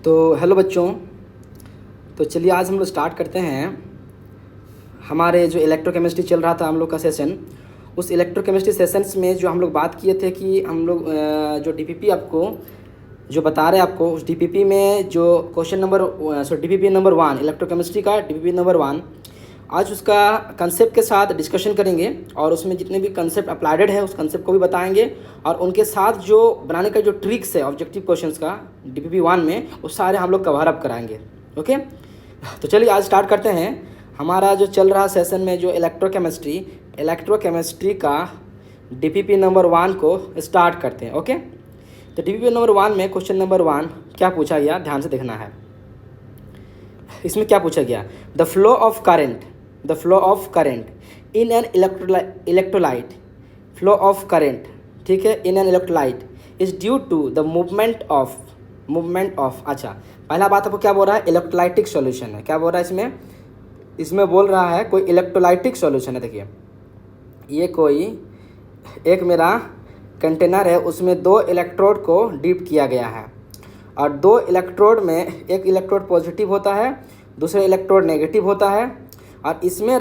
तो हेलो बच्चों। तो चलिए आज हम लोग स्टार्ट करते हैं। हमारे जो इलेक्ट्रोकेमिस्ट्री चल रहा था हम लोग का सेशन, उस इलेक्ट्रोकेमिस्ट्री सेशंस में जो हम लोग बात किए थे कि हम लोग जो डीपीपी आपको जो बता रहे हैं आपको, उस डीपीपी में जो question number DPP number 1 electrochemistry का डीपीपी नंबर 1, आज उसका कंसेप्ट के साथ डिस्कशन करेंगे और उसमें जितने भी कंसेप्ट अप्लाइडेड है उस कंसेप्ट को भी बताएंगे और उनके साथ जो बनाने का जो ट्रिक्स है ऑब्जेक्टिव क्वेश्चंस का डीपीपी 1 में, वो सारे हम लोग कवर अप कराएंगे। ओके, तो चलिए आज स्टार्ट करते हैं। हमारा जो चल रहा सेशन में जो इलेक्ट्रोकेमिस्ट्री का डीपीपी नंबर 1 को स्टार्ट करते हैं। ओके, तो डीपीपी नंबर 1 में क्वेश्चन नंबर 1 क्या पूछा गया, ध्यान से देखना है। इसमें क्या पूछा गया, the flow of current in an electrolyte, flow of current, ठीक है, in an electrolyte is due to the movement of. अच्छा, पहला बात आपको क्या बोल रहा है, इलेक्ट्रोलाइटिक सॉल्यूशन है। क्या बोल रहा है इसमें बोल रहा है कोई इलेक्ट्रोलाइटिक सॉल्यूशन है। देखिए ये कोई एक मेरा कंटेनर है, उसमें 2 इलेक्ट्रोड को डीप किया गया है और 2 इलेक्ट्रोड में एक इलेक्ट्रोड पॉजिटिव होता है, दूसरा इलेक्ट्रोड नेगेटिव होता है और इसमें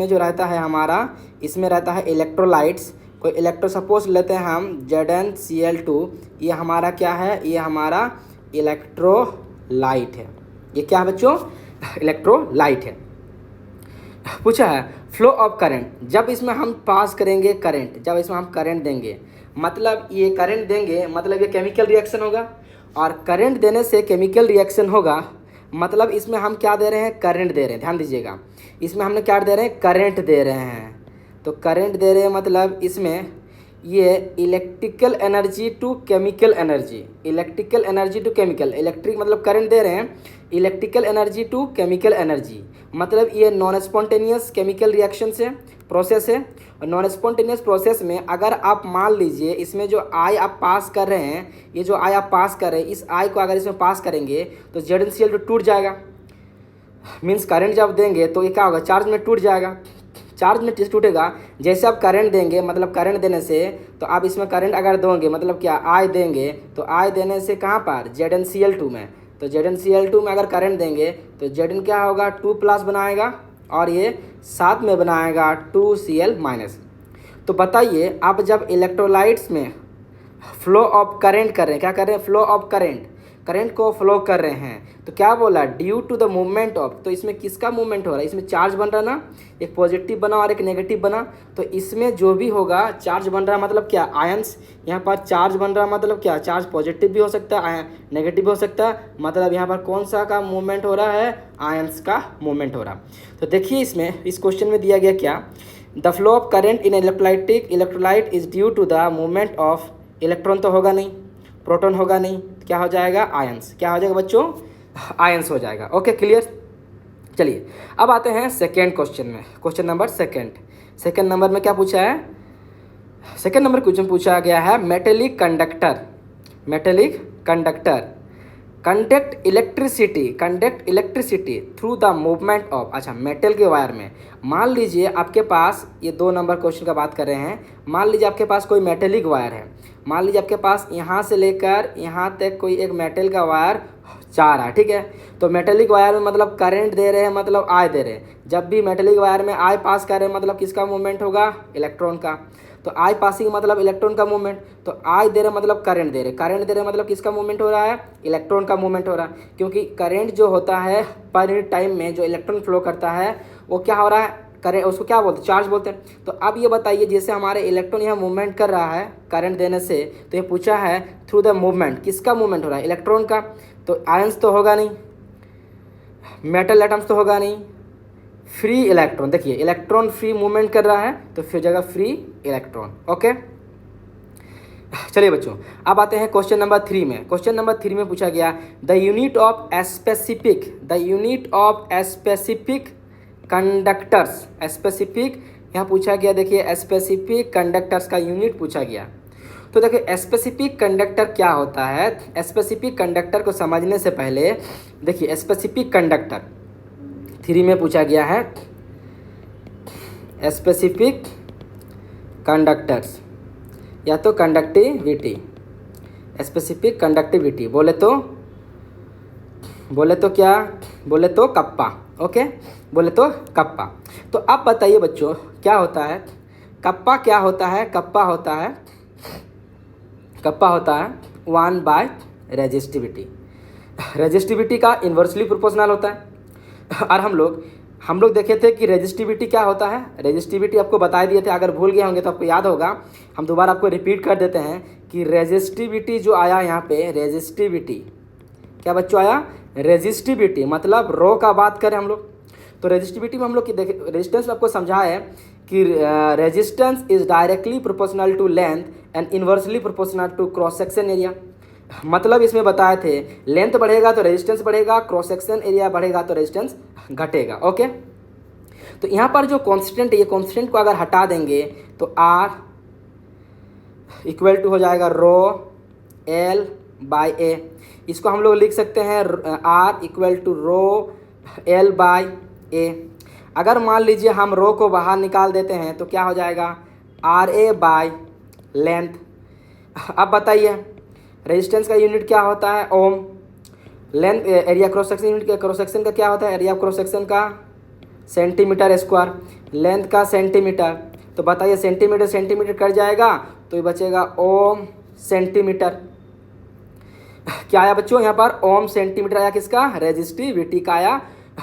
जो रहता है हमारा, इसमें रहता है इलेक्ट्रोलाइट्स। कोई इलेक्ट्रो सपोज लेते हैं हम ZnCl2, ये हमारा क्या है, ये हमारा इलेक्ट्रोलाइट है। ये क्या है बच्चों, इलेक्ट्रोलाइट है। पूछा है फ्लो ऑफ करंट, जब इसमें हम पास करेंगे करंट, जब इसमें हम करंट देंगे, मतलब ये करंट देंगे मतलब ये केमिकल रिएक्शन होगा और करंट देने से केमिकल रिएक्शन होगा, मतलब इसमें हम क्या दे रहे हैं, करंट दे रहे हैं। ध्यान दीजिएगा, इसमें हमने क्या दे रहे हैं, करंट दे रहे हैं। तो करंट दे रहे हैं मतलब इसमें ये electrical energy to chemical energy, electrical energy to chemical, electric मतलब करंट दे रहे हैं, electrical energy to chemical energy, मतलब ये नॉन स्पॉन्टेनियस केमिकल रिएक्शन से प्रोसेस है। और नॉन स्पॉन्टेनियस प्रोसेस में अगर आप मान लीजिए इसमें जो आई आप पास कर रहे हैं, ये जो आई आप पास कर रहे हैं, इस आई को अगर इसमें पास करेंगे तो ZnCl टूट जाएगा। मीन्स करंट जब देंगे तो ये क्या होगा, चार्ज में टूट जाएगा। चार्ज में टूटेगा, जैसे आप करंट देंगे मतलब करंट देने से, तो आप इसमें करंट अगर दोगे मतलब क्या, आई देंगे, तो आई देने से कहाँ पर, ZnCl2 में, तो ZnCl2 में अगर करंट देंगे तो Zn क्या होगा, 2+ बनाएगा और ये साथ में बनाएगा 2Cl-। तो बताइए आप जब इलेक्ट्रोलाइट्स में फ्लो ऑफ करंट कर रहे हैं, क्या कर रहे हैं, फ्लो ऑफ करंट को फ्लो कर रहे हैं, तो क्या बोला, due to the movement of. तो इसमें किसका मूवमेंट हो रहा है, इसमें चार्ज बन रहा ना, एक पॉजिटिव बना और एक नेगेटिव बना, तो इसमें जो भी होगा चार्ज बन रहा मतलब क्या, आयंस। यहाँ पर चार्ज बन रहा मतलब क्या, चार्ज पॉजिटिव भी हो सकता है, नेगेटिव भी हो सकता है, मतलब यहाँ पर कौन सा का मूवमेंट हो रहा है, आयंस का मूवमेंट हो रहा। तो देखिए इसमें इस क्वेश्चन में दिया गया क्या, the flow of current in electrolyte is due to the movement of, electron तो होगा नहीं, प्रोटॉन होगा नहीं, क्या हो जाएगा, आयंस। क्या हो जाएगा बच्चों, आयंस हो जाएगा। Okay, clear. चलिए अब आते हैं सेकेंड क्वेश्चन में, क्वेश्चन नंबर सेकेंड नंबर में क्या पूछा है, सेकेंड नंबर क्वेश्चन पूछा गया है, metallic conductor conduct electricity through the movement of. अच्छा, मेटल के वायर में मान लीजिए आपके पास, ये 2 नंबर क्वेश्चन का बात कर रहे हैं, मान लीजिए आपके पास कोई मेटेलिक वायर है, मान लीजिए आपके पास यहाँ से लेकर यहाँ तक कोई एक मेटल का वायर जा रहा है, ठीक है। तो मेटेलिक वायर में मतलब करंट दे रहे हैं, मतलब आई दे रहे हैं। जब भी मेटेलिक वायर में आई पास कर रहे हैं मतलब किसका मूवमेंट होगा, इलेक्ट्रॉन का। तो आई पासिंग मतलब इलेक्ट्रॉन का मूवमेंट, तो आई दे रहे मतलब करंट दे रहे मतलब किसका मूवमेंट हो रहा है, इलेक्ट्रॉन का मूवमेंट हो रहा है। क्योंकि करंट जो होता है पर यूनिट टाइम में जो इलेक्ट्रॉन फ्लो करता है वो क्या हो रहा है, करंट, उसको क्या बोलते हैं, चार्ज बोलते हैं। तो अब ये बताइए, जैसे हमारे इलेक्ट्रॉन यहाँ मूवमेंट कर रहा है करंट देने से, तो ये पूछा है थ्रू द मूवमेंट, किसका मूवमेंट हो रहा है, इलेक्ट्रॉन का। तो आयंस तो होगा नहीं, मेटल एटम्स तो होगा नहीं, फ्री इलेक्ट्रॉन। देखिए इलेक्ट्रॉन फ्री मूवमेंट कर रहा है तो फिर जगह फ्री इलेक्ट्रॉन। ओके, चलिए बच्चों अब आते हैं क्वेश्चन नंबर 3 में। क्वेश्चन नंबर 3 में पूछा गया, the unit of specific conductors, specific यहाँ पूछा गया। देखिए स्पेसिफिक कंडक्टर्स का यूनिट पूछा गया। तो देखिए स्पेसिफिक कंडक्टर क्या होता है, स्पेसिफिक कंडक्टर को समझने से पहले देखिए स्पेसिफिक कंडक्टर 3 में पूछा गया है, स्पेसिफिक कंडक्टर्स या तो कंडक्टिविटी, स्पेसिफिक कंडक्टिविटी बोले तो बोले तो क्या, बोले तो कप्पा। ओके, बोले तो कप्पा। तो अब बताइए बच्चों क्या होता है कप्पा, क्या होता है कप्पा होता है, कप्पा होता है 1 बाय रेजिस्टिविटी। रेजिस्टिविटी का इन्वर्सली प्रोपोर्शनल होता है। और हम लोग देखे थे कि रेजिस्टिविटी क्या होता है, रेजिस्टिविटी आपको बता दिए थे, अगर भूल गए होंगे तो आपको याद होगा, हम दोबारा आपको रिपीट कर देते हैं कि रेजिस्टिविटी जो आया यहाँ पे, रेजिस्टिविटी क्या बच्चों आया, रेजिस्टिविटी मतलब रो का बात करें हम लोग तो रेजिस्टिविटी में हम लोग देखे, रेजिस्टेंस में आपको समझा है कि resistance is directly proportional to length and inversely proportional to cross section area. मतलब इसमें बताए थे लेंथ बढ़ेगा तो रेजिस्टेंस बढ़ेगा, क्रॉस सेक्शन एरिया बढ़ेगा तो रेजिस्टेंस घटेगा। ओके, तो यहाँ पर जो कांस्टेंट है, ये कांस्टेंट को अगर हटा देंगे तो R इक्वल टू हो जाएगा रो L बाई ए। इसको हम लोग लिख सकते हैं R equal to rho L by A. अगर मान लीजिए हम रो को बाहर निकाल देते हैं तो क्या हो जाएगा, RA बाई लेंथ। अब बताइए रेजिस्टेंस का यूनिट क्या होता है, ohm. Length area cross section unit, cross section का क्या होता है, एरिया क्रॉस सेक्शन का सेंटीमीटर स्क्वायर, लेंथ का सेंटीमीटर। तो बताइए सेंटीमीटर सेंटीमीटर कट जाएगा तो ये बचेगा ओम सेंटीमीटर। क्या आया बच्चों यहाँ पर, ओम सेंटीमीटर आया, किसका, रेजिस्टिविटी का आया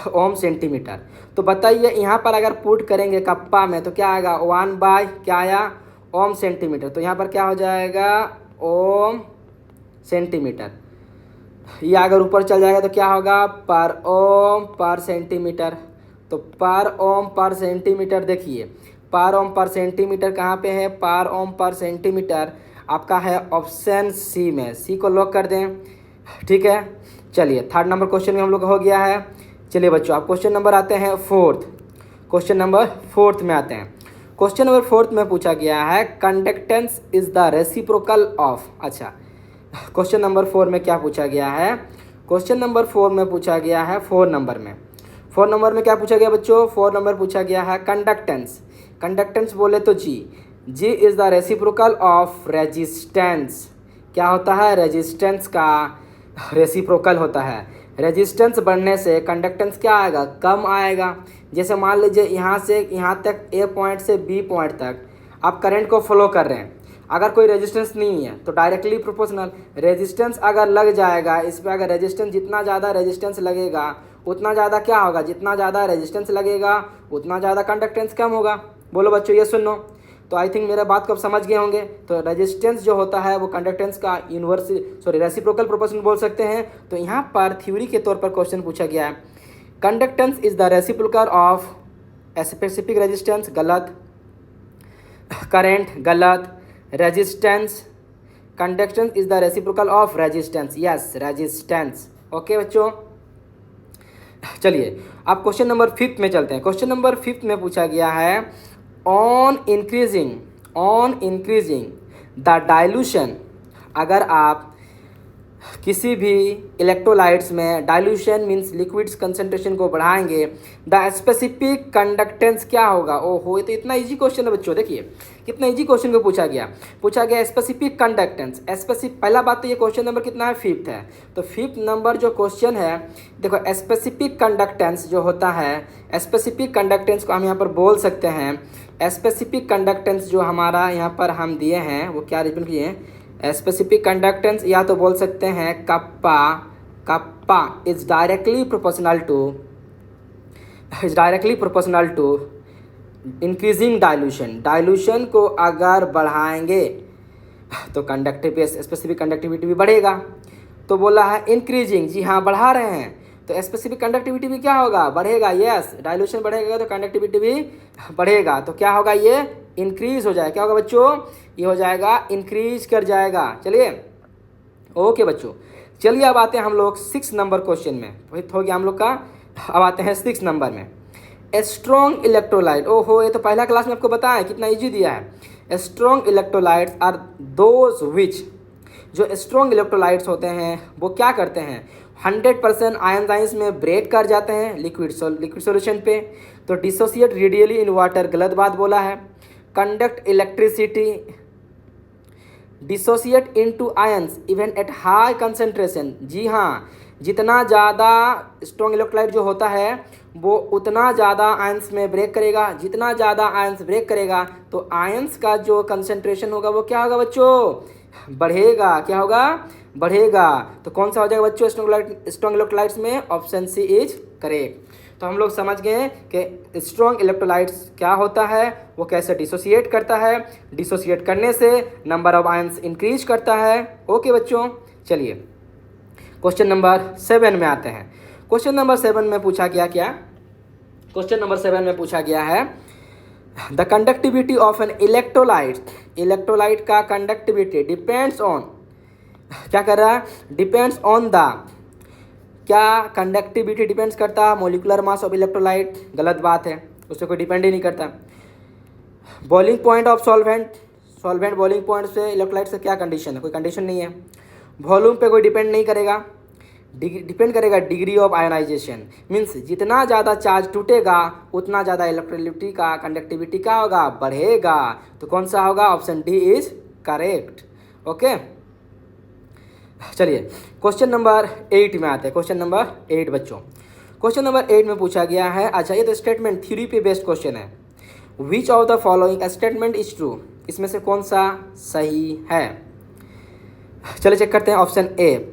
ओम सेंटीमीटर। तो बताइए यहाँ पर अगर पुट करेंगे कप्पा में तो क्या आएगा, 1 बाय क्या आया, ओम सेंटीमीटर। तो यहाँ पर क्या हो जाएगा, ओम सेंटीमीटर। ये अगर ऊपर चल जाएगा तो क्या होगा, पर ओम पर सेंटीमीटर। तो पर ओम पर सेंटीमीटर, देखिए पर ओम पर सेंटीमीटर कहाँ पे है, पर ओम पर सेंटीमीटर आपका है ऑप्शन सी में। सी को लॉक कर दें, ठीक है। चलिए थर्ड नंबर क्वेश्चन में हम लोग हो गया है। चलिए बच्चों आप क्वेश्चन नंबर आते हैं फोर्थ, क्वेश्चन नंबर फोर्थ में आते हैं। क्वेश्चन नंबर फोर्थ में पूछा गया है conductance is the reciprocal of. अच्छा, क्वेश्चन नंबर 4 में क्या पूछा गया है, क्वेश्चन नंबर 4 में पूछा गया है 4 नंबर में, 4 नंबर में क्या पूछा गया बच्चों, 4 नंबर पूछा गया है कंडक्टेंस। कंडक्टेंस बोले तो G is the reciprocal of resistance. क्या होता है, रेजिस्टेंस का रेसिप्रोकल होता है। रेजिस्टेंस बढ़ने से कंडक्टेंस क्या आएगा, कम आएगा। जैसे मान लीजिए यहाँ से यहाँ तक ए पॉइंट से बी पॉइंट तक आप करंट को फ्लो कर रहे हैं, अगर कोई रेजिस्टेंस नहीं है तो डायरेक्टली प्रोपोर्शनल। रेजिस्टेंस अगर लग जाएगा इस पर, अगर रेजिस्टेंस जितना ज़्यादा रेजिस्टेंस लगेगा उतना ज़्यादा क्या होगा, जितना ज़्यादा रेजिस्टेंस लगेगा उतना ज़्यादा कंडक्टेंस कम होगा। बोलो बच्चों ये सुनो। तो आई थिंक मेरा बात को आप समझ गए होंगे। तो रेजिस्टेंस जो होता है वो कंडक्टेंस का रेसिप्रोकल प्रोपोर्शन बोल सकते हैं। तो यहाँ पर थ्योरी के तौर पर क्वेश्चन पूछा गया है, conductance is the reciprocal of specific resistance, गलत। करंट, गलत। Resistance, conductance is the reciprocal of resistance, yes resistance. Okay बच्चों, चलिए अब क्वेश्चन नंबर 5 में चलते हैं। क्वेश्चन नंबर 5 में पूछा गया है ऑन इंक्रीजिंग द डाइल्यूशन। अगर आप किसी भी इलेक्ट्रोलाइट्स में डाइल्यूशन मीन्स लिक्विड्स कंसंट्रेशन को बढ़ाएंगे, द स्पेसिफिक कंडक्टेंस क्या होगा। ओहो, ये तो इतना इजी क्वेश्चन है बच्चों, देखिए कितना इजी क्वेश्चन को पूछा गया स्पेसिफिक कंडक्टेंस। पहला बात तो ये क्वेश्चन नंबर कितना है, 5th है। तो 5th नंबर जो क्वेश्चन है, देखो स्पेसिफिक कंडक्टेंस जो होता है, स्पेसिफिक कंडक्टेंस को हम यहाँ पर बोल सकते हैं, स्पेसिफिक कंडक्टेंस जो हमारा यहाँ पर हम दिए हैं वो क्या रिप्रेजेंट किए हैं, स्पेसिफिक कंडक्टेंस या तो बोल सकते हैं kappa is directly proportional to increasing dilution को अगर बढ़ाएंगे तो स्पेसिफिक कंडक्टिविटी भी बढ़ेगा। तो बोला है इंक्रीजिंग, जी हाँ बढ़ा रहे हैं, तो स्पेसिफिक कंडक्टिविटी भी क्या होगा, बढ़ेगा। यस, डाइल्यूशन बढ़ेगा तो कंडक्टिविटी भी बढ़ेगा। तो क्या होगा, ये इंक्रीज हो जाएगा। क्या होगा बच्चों, ये हो जाएगा इंक्रीज कर जाएगा। चलिए ओके बच्चों, चलिए अब आते हैं हम लोग 6 नंबर क्वेश्चन में। हो गया हम लोग का, अब आते हैं 6 नंबर में। स्ट्रॉन्ग इलेक्ट्रोलाइट, ओहो ये तो पहला क्लास में आपको बताया कितना इजी दिया है। Strong electrolytes are those which, जो स्ट्रॉन्ग इलेक्ट्रोलाइट्स होते हैं वो क्या करते हैं, 100% आयन साइंस में ब्रेक कर जाते हैं लिक्विड सॉल्यूशन पे। तो डिसोसिएट रेडियली इन वाटर, गलत बात बोला है। Conduct electricity, dissociate into ions even at high concentration, जी हाँ जितना ज़्यादा स्ट्रॉन्ग इलेक्ट्रोलाइट जो होता है वो उतना ज़्यादा आयंस में ब्रेक करेगा। जितना ज़्यादा आयंस ब्रेक करेगा तो आयंस का जो कंसंट्रेशन होगा वो क्या होगा बच्चों, बढ़ेगा। क्या होगा, बढ़ेगा। तो कौन सा हो जाएगा बच्चों स्ट्रॉन्ग इलेक्ट्रोलाइट्स में, ऑप्शन सी इज करेक्ट। तो हम लोग समझ गए कि स्ट्रॉन्ग इलेक्ट्रोलाइट्स क्या होता है, वो कैसे डिसोसिएट करता है, डिसोसिएट करने से नंबर ऑफ आयंस इंक्रीज करता है। ओके बच्चों, चलिए क्वेश्चन नंबर 7 में आते हैं। क्वेश्चन नंबर 7 में पूछा गया क्या, क्वेश्चन नंबर 7 में पूछा गया है the conductivity of an electrolyte, electrolyte का कंडक्टिविटी डिपेंड्स ऑन, क्या कर रहा है, डिपेंड्स ऑन द, क्या कंडक्टिविटी डिपेंड्स करता है मोलिकुलर मास ऑफ इलेक्ट्रोलाइट, गलत बात है, उससे कोई डिपेंड ही नहीं करता। Boiling point of solvent, solvent boiling point से इलेक्ट्रोलाइट से क्या कंडीशन है, कोई कंडीशन नहीं है। वॉल्यूम पे कोई डिपेंड नहीं करेगा, डिपेंड करेगा डिग्री ऑफ आयोनाइजेशन, मीन्स जितना ज़्यादा चार्ज टूटेगा उतना ज़्यादा इलेक्ट्रिसिटी का कंडक्टिविटी क्या होगा, बढ़ेगा। तो कौन सा होगा, option D is correct. Okay, चलिए क्वेश्चन नंबर 8 में आते हैं। क्वेश्चन नंबर 8 बच्चों, क्वेश्चन नंबर 8 में पूछा गया है, अच्छा ये तो स्टेटमेंट थ्योरी पे बेस्ड क्वेश्चन है। Which of the following statement is true, इसमें से कौन सा सही है। चलिए चेक करते हैं। Option A,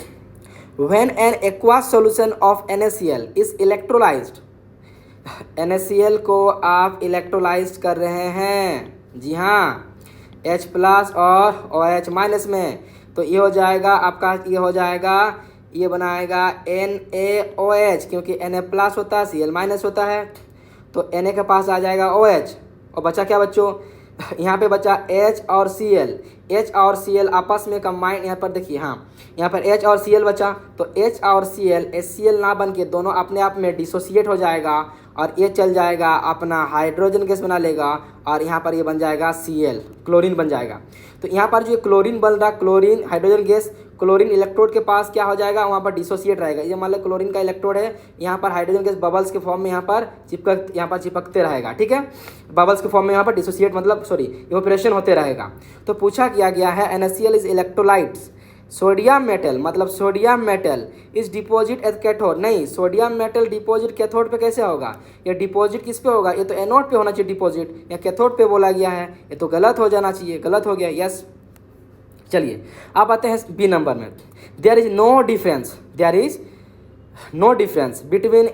when an aqueous solution of NaCl is electrolysed, NaCl को आप इलेक्ट्रोलाइज कर रहे हैं, जी हाँ, H+ और OH- में, तो ये हो जाएगा आपका, ये हो जाएगा, ये बनाएगा NaOH, क्योंकि Na+ होता है, Cl- होता है, तो Na के पास आ जाएगा OH, और बचा क्या बच्चों, यहाँ पे बचा H और Cl, H और Cl आपस में कंबाइन, यहाँ पर देखिए, हाँ यहाँ पर H और Cl बचा, तो H और Cl HCl ना बन के दोनों अपने आप में डिसोसिएट हो जाएगा, और ये चल जाएगा अपना हाइड्रोजन गैस बना लेगा, और यहाँ पर ये बन जाएगा Cl, क्लोरीन बन जाएगा। तो यहाँ पर जो क्लोरीन बन रहा, chlorine hydrogen gas, chlorine electrode के पास क्या हो जाएगा, वहाँ पर डिसोसिएट रहेगा। ये मान लो क्लोरीन का इलेक्ट्रोड है, यहाँ पर हाइड्रोजन गैस बबल्स के फॉर्म में यहाँ पर चिपकते रहेगा, ठीक है, बबल्स के फॉर्म में यहाँ पर डिसोसिएट मतलब इवोपरेशन होते रहेगा। तो पूछा गया है NaCl is electrolytes, sodium metal, मतलब sodium metal is deposit at cathode, नहीं, सोडियम मेटल डिपॉजिट कैथोड पे कैसे होगा, ये डिपॉजिट किस पे होगा, ये तो एनोड पे होना चाहिए डिपॉजिट, या कैथोड पे बोला गया है, ये तो गलत हो जाना चाहिए, गलत हो गया, यस। चलिए अब आते हैं बी नंबर में। There is no difference, there is no difference between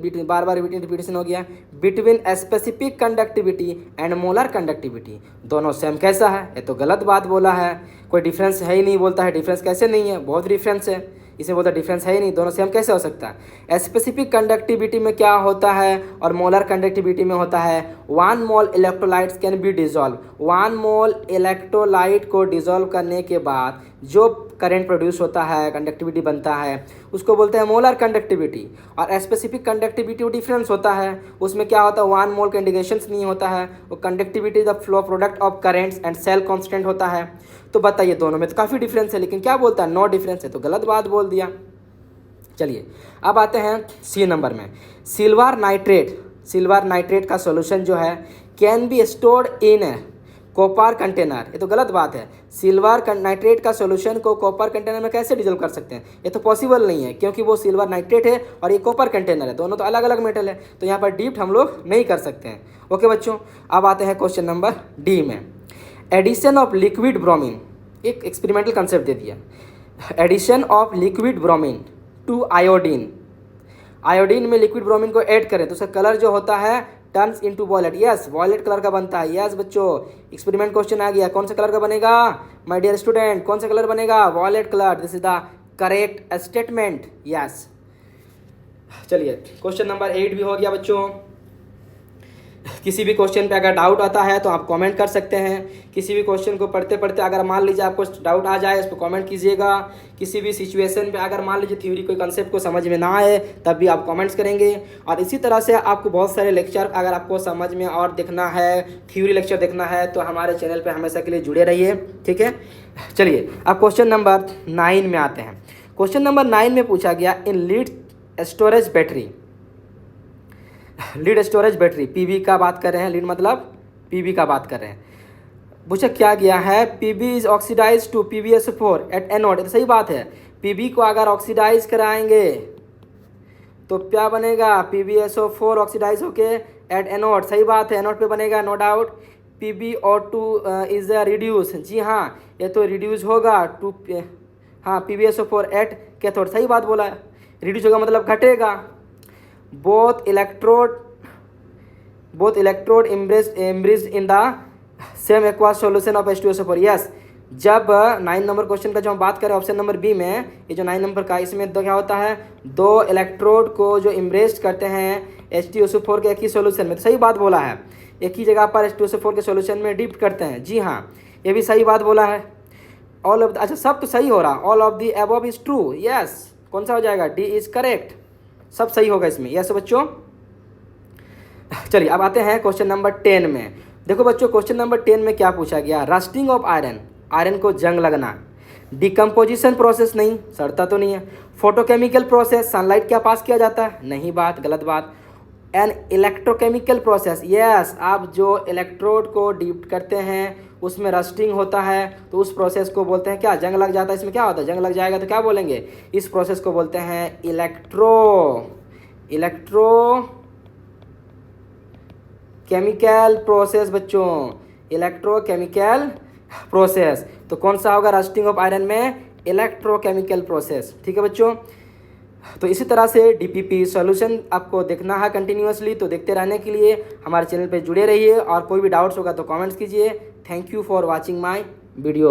between बार बार रिपीटेशन हो गया, between specific conductivity and molar conductivity, दोनों सेम कैसा है, ये तो गलत बात बोला है, कोई डिफरेंस है ही नहीं, बोलता है डिफरेंस कैसे नहीं है, बहुत डिफरेंस है, इसे बोलता डिफरेंस है ही नहीं, दोनों सेम कैसे हो सकता है। स्पेसिफिक कंडक्टिविटी में क्या होता है और मोलर कंडक्टिविटी में होता है 1 mole electrolytes can be dissolve, 1 mole electrolyte को डिजॉल्व करने के बाद जो करंट प्रोड्यूस होता है, कंडक्टिविटी बनता है, उसको बोलते हैं मोलर कंडक्टिविटी। और स्पेसिफिक कंडक्टिविटी डिफरेंस होता है, उसमें क्या होता है 1 मोल का इंडिकेशंस नहीं होता है, वो conductivity the flow product of currents and cell constant होता है। तो बताइए दोनों में तो काफ़ी डिफरेंस है, लेकिन क्या बोलता है नो डिफरेंस है, तो गलत बात बोल दिया। चलिए अब आते हैं सी नंबर में। सिल्वर नाइट्रेट, सिल्वर नाइट्रेट का सॉल्यूशन जो है can be stored in copper container, ये तो गलत बात है। सिल्वर नाइट्रेट का सॉल्यूशन को कॉपर कंटेनर में कैसे डिजोल्व कर सकते हैं, ये तो पॉसिबल नहीं है, क्योंकि वो सिल्वर नाइट्रेट है और ये कॉपर कंटेनर है, दोनों तो अलग अलग मेटल है, तो यहाँ पर डीप हम लोग नहीं कर सकते हैं। ओके बच्चों, अब आते हैं क्वेश्चन नंबर डी में। एडिशन ऑफ लिक्विड ब्रोमीन, एक एक्सपेरिमेंटल कंसेप्ट दे दिया, addition of liquid bromine to iodine, iodine में लिक्विड ब्रोमीन को ऐड करें तो उसका कलर जो होता है turns into violet, yes violet colour का बनता है, यस बच्चों एक्सपेरिमेंट क्वेश्चन आ गया, कौन सा कलर का बनेगा माय डियर स्टूडेंट, कौन सा कलर बनेगा, violet colour, this is the correct statement, yes. चलिए क्वेश्चन नंबर 8 भी हो गया बच्चों। किसी भी क्वेश्चन पे अगर डाउट आता है तो आप कमेंट कर सकते हैं, किसी भी क्वेश्चन को पढ़ते पढ़ते अगर मान लीजिए आपको डाउट आ जाए उस पर कमेंट कीजिएगा, किसी भी सिचुएशन पे अगर मान लीजिए थ्योरी कोई कंसेप्ट को समझ में ना आए तब भी आप कमेंट्स करेंगे। और इसी तरह से आपको बहुत सारे लेक्चर अगर आपको समझ में और देखना है, थ्योरी लेक्चर देखना है, तो हमारे चैनल पर हमेशा के लिए जुड़े रहिए, ठीक है। चलिए अब क्वेश्चन नंबर 9 में आते हैं। क्वेश्चन नंबर 9 में पूछा गया in lead storage battery, lead storage battery PB का बात कर रहे हैं, लीड मतलब पीबी का बात कर रहे हैं, पूछा क्या गया है PB is oxidize to PbSO4 at anode, तो सही बात है, पीबी को अगर ऑक्सीडाइज कराएंगे तो क्या बनेगा, PbSO4 ऑक्सीडाइज होके एट एनोड, सही बात है, एनोड पे बनेगा, no doubt. PbO2 is reduce, जी हाँ ये तो रिड्यूस होगा टू, हाँ PbSO4 एट कैथोड, सही बात बोला है, रिड्यूस होगा मतलब घटेगा। Both electrode immersed in the same aqua solution of H2SO4, yes. जब 9 नंबर क्वेश्चन का जो हम बात करें ऑप्शन नंबर बी में, ये जो 9 नंबर का, इसमें तो क्या होता है, दो इलेक्ट्रोड को जो इम्ब्रेस्ड करते हैं H2SO4 के एक ही सॉल्यूशन में, तो सही बात बोला है, एक ही जगह पर H2SO4 के सॉल्यूशन में डिप करते हैं, जी हाँ ये भी सही बात बोला है। ऑल ऑफ, अच्छा सब तो सही हो रहा, all of the above is true, yes. कौन सा हो जाएगा, डी इज करेक्ट, सब सही होगा इसमें, यस बच्चों। चलिए अब आते हैं क्वेश्चन नंबर 10 में। देखो बच्चों क्वेश्चन नंबर 10 में क्या पूछा गया, रस्टिंग ऑफ आयरन, आयरन को जंग लगना, डिकम्पोजिशन प्रोसेस नहीं, सड़ता तो नहीं है, फोटोकेमिकल प्रोसेस, सनलाइट क्या पास किया जाता है, नहीं बात, गलत बात, एन इलेक्ट्रोकेमिकल प्रोसेस, यस। आप जो इलेक्ट्रोड को डीप करते हैं उसमें रस्टिंग होता है तो उस प्रोसेस को बोलते हैं क्या, जंग लग जाता है, इसमें क्या होता है, जंग लग जाएगा तो क्या बोलेंगे, इस प्रोसेस को बोलते हैं इलेक्ट्रोकेमिकल प्रोसेस बच्चों, इलेक्ट्रोकेमिकल प्रोसेस। तो कौन सा होगा रस्टिंग ऑफ आयरन में, इलेक्ट्रोकेमिकल प्रोसेस, ठीक है बच्चों। तो इसी तरह से डीपीपी सॉल्यूशन आपको देखना है कंटिन्यूअसली, तो देखते रहने के लिए हमारे चैनल पे जुड़े रहिए, और कोई भी डाउट्स होगा तो कमेंट्स कीजिए। Thank you for watching my video.